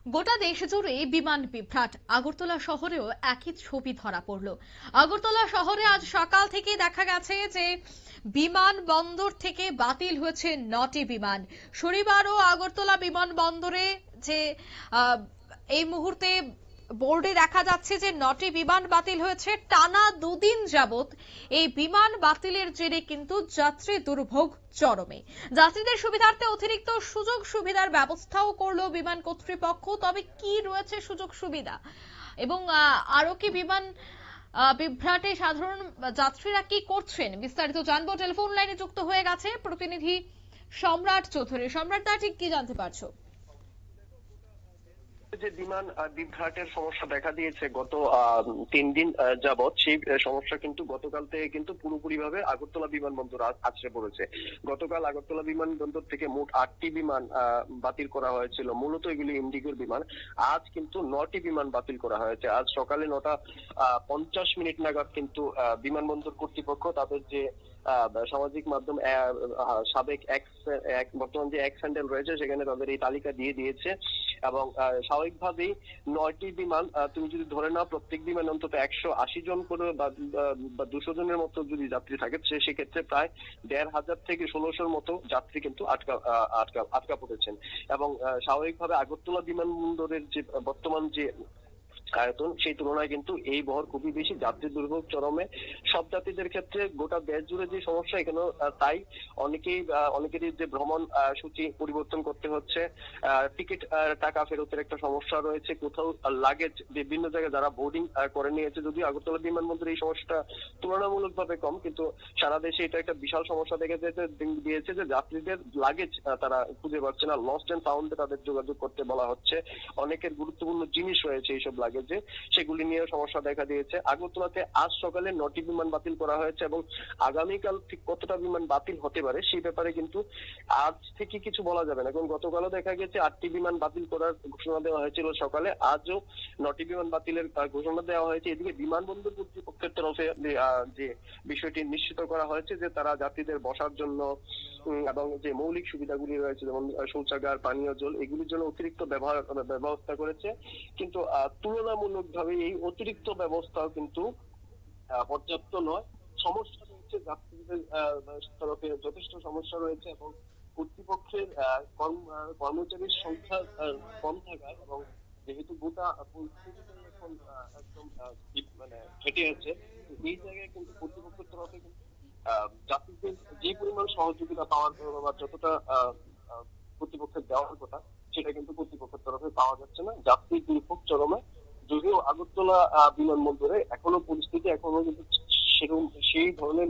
গোটা দেশ জুড়ে বিমান বিভ্রাট। আগরতলা শহরেও একই ছবি ধরা পড়ল। আগরতলা শহরে আজ সকাল থেকে দেখা গেছে যে বিমানবন্দর থেকে বাতিল হয়েছে 9টি বিমান। শনিবারও আগরতলা বিমানবন্দরে যে এই মুহূর্তে বোর্ডে দেখা যাচ্ছে যে 9টি বিমান বাতিল হয়েছে। টানা দুদিন যাবত এই বিমান বাতিলের জেরে কিন্তু যাত্রী দুর্ভোগ চরমে। যাত্রীদের সুবিধার্থে অতিরিক্ত সুযোগ সুবিধার ব্যবস্থাও করলো বিমান কর্তৃপক্ষ। তবে কি রয়েছে সুযোগ সুবিধা এবং আরো কি বিমান বিভ্রাটে সাধারণ যাত্রীরা কি করছেন, বিস্তারিত জানবো। টেলিফোন লাইনে যুক্ত হয়ে গেছে প্রতিনিধি সম্রাট চৌধুরী। সম্রাট, তা ঠিক কি জানতে পারছো? যে বিমান বিভ্রাটের সমস্যা দেখা দিয়েছে গত 3 দিন যাবৎ, সেই সমস্যা কিন্তু গতকাল থেকে কিন্তু পুরোপুরি ভাবে আগরতলা বিমানবন্দর আছড়ে পড়েছে। গতকাল আগরতলা বিমানবন্দর থেকে মোট 8টি বিমান বাতিল করা হয়েছিল, মূলত এগুলি ইন্ডিগোর বিমান। আজ কিন্তু 9টি বিমান বাতিল করা হয়েছে। আজ সকালে 9:50 নাগাদ কিন্তু বিমানবন্দর কর্তৃপক্ষ তাদের যে সামাজিক মাধ্যম সাবেক বর্তমান যে এক্স হ্যান্ডেল রয়েছে সেখানে তাদের এই তালিকা দিয়ে দিয়েছে এবং স্বাভাবিকভাবেই 9টি বিমান, তুমি যদি ধরে নাও প্রত্যেক বিমান অন্তত 180 জন করে বা 200 জনের মতো যদি যাত্রী থাকে, সেক্ষেত্রে প্রায় 1500 থেকে 1600-র মতো যাত্রী কিন্তু আটকা পড়েছেন। এবং স্বাভাবিকভাবে আগরতলা বিমানবন্দরের যে বর্তমান যে আয়তন, সেই তুলনায় কিন্তু এই বহর খুবই বেশি, যাত্রী দুর্ভোগ চরমে। সব যাত্রীদের ক্ষেত্রে গোটা দেশ জুড়ে যে সমস্যা, এখানেও তাই। অনেকেরই যে ভ্রমণ সূচি পরিবর্তন করতে হচ্ছে, টিকিট টাকা ফেরতের একটা সমস্যা রয়েছে, কোথাও লাগেজ বিভিন্ন জায়গায় যারা বোর্ডিং করে নিয়েছে। যদিও আগরতলা বিমানবন্দরে এই সমস্যাটা তুলনামূলকভাবে কম, কিন্তু সারা দেশে এটা একটা বিশাল সমস্যা দেখা দিয়েছে যে যাত্রীদের লাগেজ তারা খুঁজে পাচ্ছে না। লস্ট এন্ড ফাউন্ডে তাদের যোগাযোগ করতে বলা হচ্ছে। অনেকের গুরুত্বপূর্ণ জিনিস রয়েছে এইসব লাগেজ, সেগুলি নিয়ে সমস্যা দেখা দিয়েছে। আগরতলাতে আজ সকালে 9টি বিমান বাতিল করা হয়েছে এবং আগামীকাল ঠিক কতটা বিমান বাতিল হতে পারে সেই ব্যাপারে কিন্তু আজ থেকে কিছু বলা যাবে না। এবং গতকালও দেখা গেছে 8টি বিমান বাতিল করার ঘোষণা দেওয়া হয়েছিল সকালে, আজও 9টি বিমান বাতিলের ঘোষণা দেওয়া হয়েছে। এদিকে বিমানবন্দর কর্তৃপক্ষের তরফে যে বিষয়টি নিশ্চিত করা হয়েছে যে তারা যাত্রীদের বসার জন্য এবং যে মৌলিক সুবিধাগুলি রয়েছে যেমন শৌচাগার, পানীয় জল, এগুলির জন্য অতিরিক্ত ব্যবস্থা করেছে। কিন্তু তুলনামূলকভাবে এই অতিরিক্ত ব্যবস্থাও কিন্তু পর্যাপ্ত নয়। সমস্যা রয়েছে, যাত্রীদের তরফে যথেষ্ট সমস্যা রয়েছে এবং কর্তৃপক্ষের কর্মচারীর সংখ্যা কম থাকায় এবং যেহেতু গোটা পরিস্থিতিটাই এখন একদম ঘেটে আছে, এই জায়গায় কিন্তু কর্তৃপক্ষের তরফে কিন্তু যাত্রীদের যে পরিমাণ সহযোগিতা পাওয়ার বা যতটা কর্তৃপক্ষের দেওয়ার কথা, সেটা কিন্তু কর্তৃপক্ষের তরফে পাওয়া যাচ্ছে না। যাত্রী দুর্ভোগ চরমে। যদিও আগরতলা বিমানবন্দরে এখনো পরিস্থিতি কিন্তু সেরকম সেই ধরনের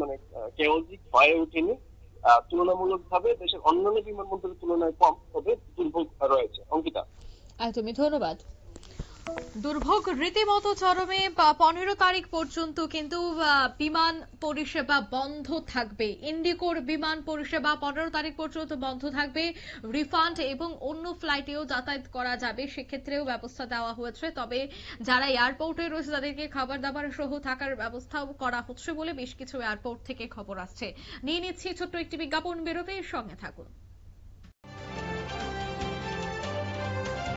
কেওজিক হয়ে ওঠেনি। তুলনামূলকভাবে দেশের অন্যান্য বিমানবন্দরের তুলনায় কম, তবে দুর্ভোগ রয়েছে। অঙ্কিতা, একদমই ধন্যবাদ। দুর্ভোগ রীতিমতো চরমে। 15 তারিখ পর্যন্ত কিন্তু বিমান পরিষেবা বন্ধ থাকবে। ইন্ডিগোর বিমান পরিষেবা 15 তারিখ পর্যন্ত বন্ধ থাকবে। রিফান্ড এবং অন্য ফ্লাইটেও যাতায়াত করা যাবে, সেক্ষেত্রেও ব্যবস্থা দেওয়া হয়েছে। তবে যারা এয়ারপোর্টে রয়েছে তাদেরকে খাবার দাবার সহ থাকার ব্যবস্থাও করা হচ্ছে বলে বেশ কিছু এয়ারপোর্ট থেকে খবর আসছে। নিয়ে নিচ্ছি ছোট্ট একটি বিজ্ঞাপন বিরতির, সঙ্গে থাকুন।